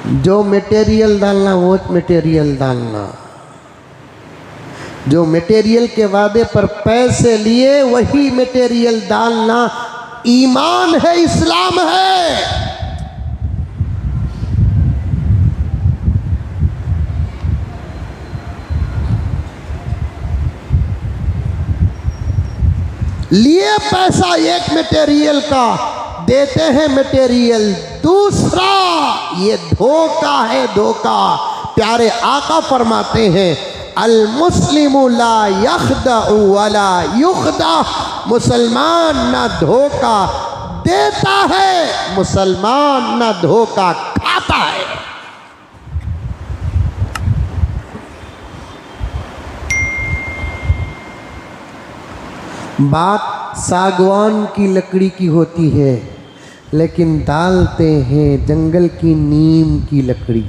जो मटेरियल डालना वो मटेरियल डालना, जो मटेरियल के वादे पर पैसे लिए वही मटेरियल डालना ईमान है, इस्लाम है। लिए पैसा एक मटेरियल का, देते हैं मटेरियल दूसरा, ये धोखा है, धोखा। प्यारे आका फरमाते हैं अल मुस्लिमु ला यखदअ वला युखदा, मुसलमान ना धोखा देता है, मुसलमान ना धोखा खाता है। बात सागवान की लकड़ी की होती है, लेकिन डालते हैं जंगल की नीम की लकड़ी,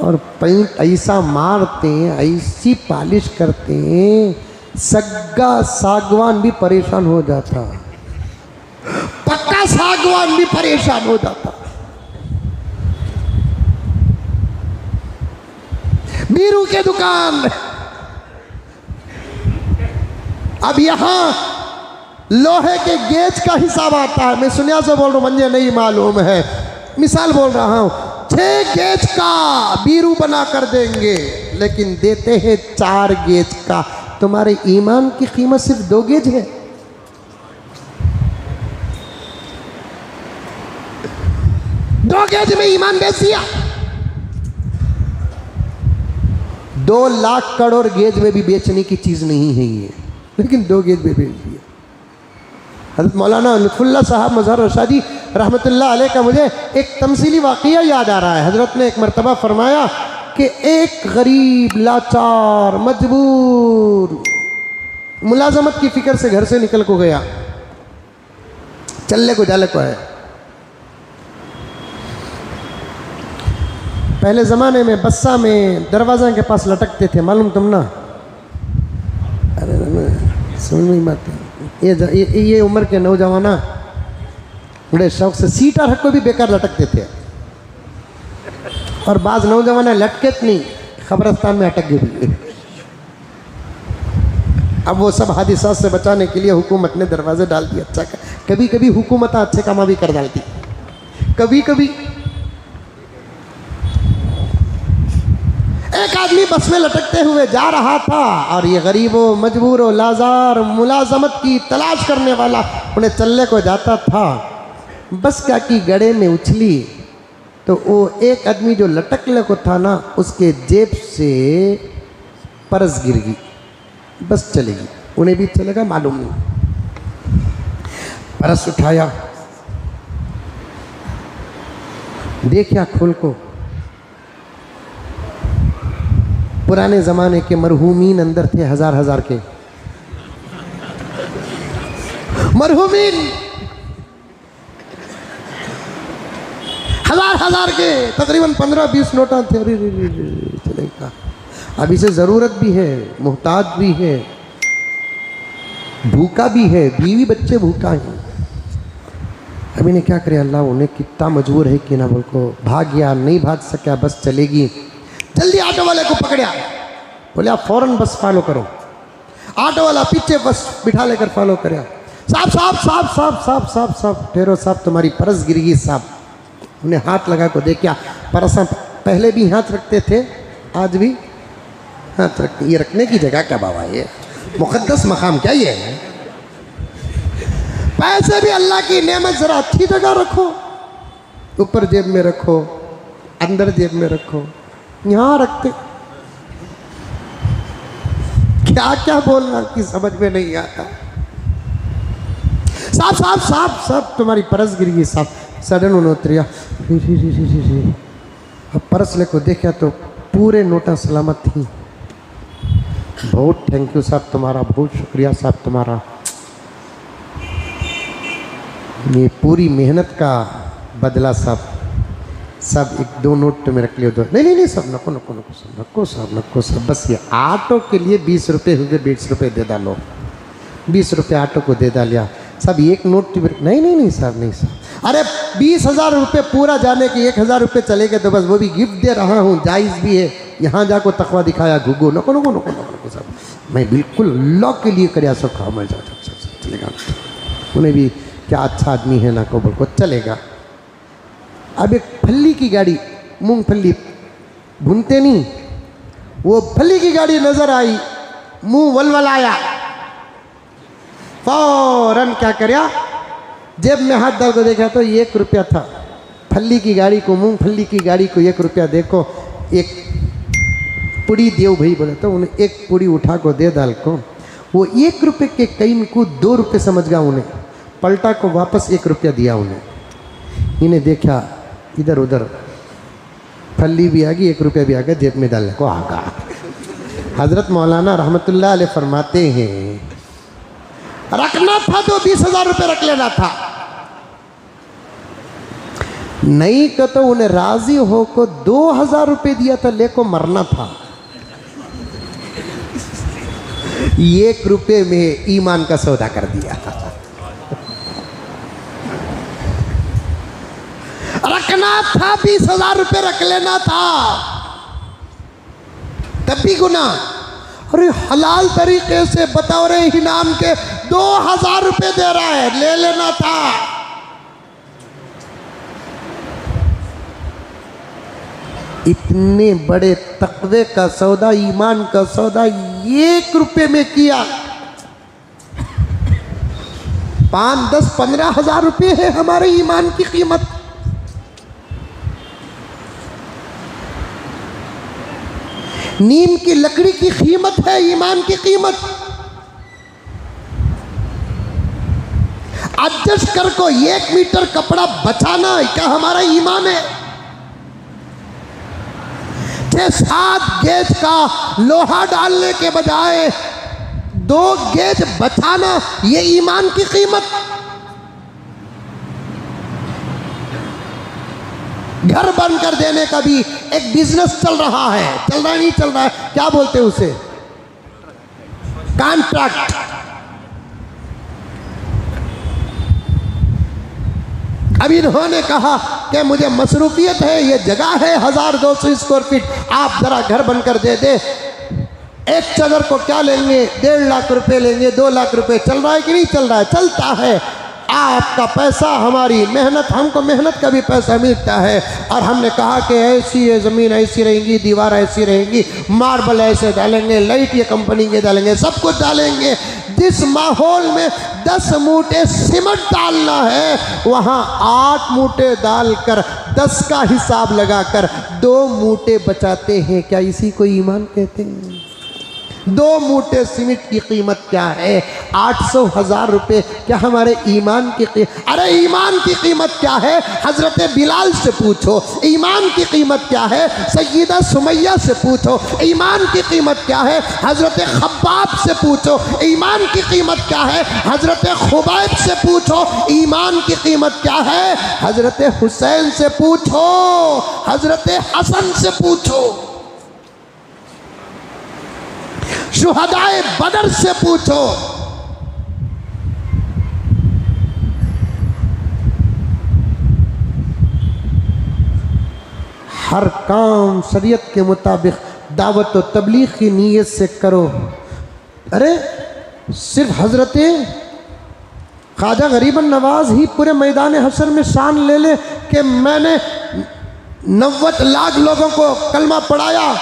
और पेंट ऐसा मारते हैं, ऐसी पालिश करते हैं, सग्गा सागवान भी परेशान हो जाता, पक्का सागवान भी परेशान हो जाता। बीरू के दुकान, अब यहां लोहे के गेज का हिसाब आता है। मैं सुनिया से बोल रहा हूं, मुझे नहीं मालूम है, मिसाल बोल रहा हूं। 6 गेज का बीरू बना कर देंगे, लेकिन देते हैं 4 गेज का। तुम्हारे ईमान की कीमत सिर्फ 2 गेज है। दो गेज में ईमान बेच दिया। 2 लाख करोड़ गेज में भी बेचने की चीज नहीं है ये, लेकिन 2 गेज में बेच दिया। हज़रत मौलाना लुत्फुल्लाह साहब मज़हर रशादी रहमतुल्लाह अलैह का मुझे एक तमसीली वाक़या याद आ रहा है। हज़रत ने एक मरतबा फरमाया कि एक गरीब लाचार मजबूर मुलाजमत की फ़िक्र से घर से निकल को गया, चलने को जाले को है। पहले ज़माने में बस्सा में दरवाज़ा के पास लटकते थे, मालूम तुम ना? अरे समझ में बात है। ये उम्र के नौजवाना बड़े शौक से सीटा रख को भी बेकार लटकते थे, और बाज नौजवाना लटके नहीं, खबरस्तान में अटक गए। अब वो सब हादिसा से बचाने के लिए हुकूमत ने दरवाजे डाल दिए। अच्छा, कभी कभी हुकूमत अच्छे कामा भी कर डालती, कभी कभी। एक आदमी बस में लटकते हुए जा रहा था, और ये गरीबों मजबूरों लाजार मुलाजमत की तलाश करने वाला उन्हें चलने को जाता था। बस क्या की गड़े में उछली तो वो एक आदमी जो लटकने को था ना, उसके जेब से पर्स गिर गई, बस चलेगी। उन्हें भी चलेगा मालूम नहीं। पर्स उठाया, देखा खोल को, पुराने ज़माने के मरहूमीन अंदर थे, 1000 के मरहूमीन, 1000 के तकरीबन 15-20 नोटा थे। अरे चलेगा, अभी से ज़रूरत भी है, मोहताज भी है, भूखा भी है, बीवी बच्चे भूखा हैं। अभी ने क्या करे, अल्लाह उन्हें कितना मजबूर है कि ना, बोल को भाग गया, नहीं भाग सका, बस चलेगी। जल्दी ऑटो वाले को पकड़ा, बोले आप फौरन बस फॉलो करो। ऑटो वाला पीछे बस बिठा लेकर फॉलो कराया। साहब साहब साहब साहब साहब साहब साहब ठहरो साहब, तुम्हारी पर्स गिर गई साहब। उन्हें हाथ लगा को देखा, पर्स पहले भी हाथ रखते थे, आज भी हाथ रखते। ये रखने की जगह क्या बाबा, ये मुक़द्दस मकाम क्या ये है? पैसे भी अल्लाह की नेमत, जरा अच्छी जगह रखो, ऊपर जेब में रखो, अंदर जेब में रखो, यहाँ रखते। क्या क्या बोलना कि समझ में नहीं आता। साहब साहब साहब साहब तुम्हारी पर्स गिर गई साहब। सडन उन्होंने उतरिया, अब पर्स लेको देखा तो पूरे नोटा सलामत थी। बहुत थैंक यू साहब तुम्हारा, बहुत शुक्रिया साहब तुम्हारा, ये पूरी मेहनत का बदला साहब। सब 1-2 नोट में रख लियो, 2 नहीं सब नको नको नको सब नको साहब, नको साहब, बस ये ऑटो के लिए 20 रुपये हुए, 20 रुपये दे डालो, 20 रुपये ऑटो को दे डालिया। सब 1 नोट नहीं साहब, नहीं साहब, अरे 20,000 रुपये पूरा जाने के 1,000 रुपये चले गए तो बस वो भी गिफ्ट दे रहा हूँ, जायज़ भी है। यहाँ जाको तकवा दिखाया घुगो नको नको नको नको सब मैं बिल्कुल लॉ के लिए कर सब खाओ मैं जाओ चलेगा। उन्हें भी क्या अच्छा आदमी है ना को बोल को चलेगा। अब एक फल्ली की गाड़ी, मूंगफली भूनते नहीं, वो फल्ली की गाड़ी नजर आई, मुंह वलवलाया, फौरन क्या करया जेब में हाथ डाल को देखा तो 1 रुपया था। फल्ली की गाड़ी को, मूंगफली की गाड़ी को 1 रुपया देखो, एक पुड़ी देव भाई बोले तो उन्हें एक पुड़ी उठा को दे डाल को। वो 1 रुपये के कईन को 2 रुपये समझ गया उन्हें, पलटा को वापस 1 रुपया दिया उन्हें। इन्हें देखा इधर उधर, फल्ली भी आ गई 1 रुपया भी आ गया, जेब में डालने को आगा। हजरत मौलाना रहमतुल्लाह अलैह फरमाते हैं रखना था तो 20,000 रुपये रख लेना था, नहीं को तो उन्हें राजी हो को 2,000 रुपये दिया था, लेको मरना था। 1 रुपये में ईमान का सौदा कर दिया। रखना था 20,000 रुपये रख लेना था, तब भी गुना। अरे हलाल तरीके से बताओ रे इनाम के 2,000 रुपये दे रहा है, ले लेना था। इतने बड़े तकवे का सौदा, ईमान का सौदा 1 रुपये में किया। 5, 10, 15 हजार रुपये है हमारे ईमान की कीमत। नीम की लकड़ी की कीमत है ईमान की कीमत। एडजस्ट कर को 1 मीटर कपड़ा बचाना क्या हमारा ईमान है? 6-7 गेज का लोहा डालने के बजाय 2 गेज बचाना, ये ईमान की कीमत। घर बंद कर देने का भी एक बिजनेस चल रहा है, चल रहा है नहीं चल रहा है, क्या बोलते हैं उसे, कॉन्ट्रैक्ट। अभी इन्होंने कहा कि मुझे मसरूफियत है, ये जगह है 1200 स्क्वायर फीट, आप जरा घर बनकर दे दे। एक चादर को क्या लेंगे, 1.5 लाख रुपए लेंगे, 2 लाख रुपए। चल रहा है कि नहीं चल रहा है? चलता है। आपका पैसा, हमारी मेहनत, हमको मेहनत का भी पैसा मिलता है। और हमने कहा कि ऐसी ये ज़मीन ऐसी रहेंगी, दीवार ऐसी रहेंगी, मार्बल ऐसे डालेंगे, लाइट ये कंपनी के डालेंगे, सब कुछ डालेंगे। जिस माहौल में 10 मूठे सीमेंट डालना है, वहाँ 8 मूठे डालकर 10 का हिसाब लगाकर 2 मूठे बचाते हैं। क्या इसी को ईमान कहते हैं? 2 मूठे सीमेंट की कीमत क्या है? 800,000 रुपये। क्या हमारे ईमान की कीमत? अरे ईमान की कीमत क्या है? हजरत बिलाल से पूछो। ईमान की कीमत क्या है? सय्यदा सुमैया से पूछो। ईमान की कीमत क्या है? हजरत खब्बाब से पूछो। ईमान की कीमत क्या है? हजरत खुबैब से पूछो। ईमान की कीमत क्या है? हजरत हुसैन से पूछो, हजरत हसन से पूछो, शुहदाए बदर से पूछो। हर काम शरीयत के मुताबिक दावत और तबलीग की नीयत से करो। अरे सिर्फ हजरत ख्वाजा गरीबन नवाज ही पूरे मैदान हशर में शान ले ले कि मैंने 90 लाख लोगों को कलमा पढ़ाया।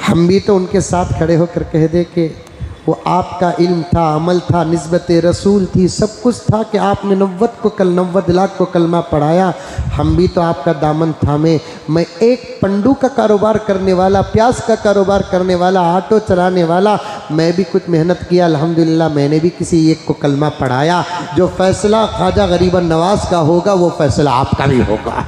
हम भी तो उनके साथ खड़े होकर कह दे कि वो आपका इल्म था, अमल था, निस्बत रसूल थी, सब कुछ था कि आपने 90 लाख को कलमा पढ़ाया। हम भी तो आपका दामन थामे। मैं एक पंडू का कारोबार करने वाला, प्याज का कारोबार करने वाला, ऑटो चलाने वाला, मैं भी कुछ मेहनत किया, अल्हम्दुलिल्लाह मैंने भी किसी एक को कलमा पढ़ाया। जो फैसला ख्वाजा गरीबन नवाज का होगा वो फैसला आपका भी होगा।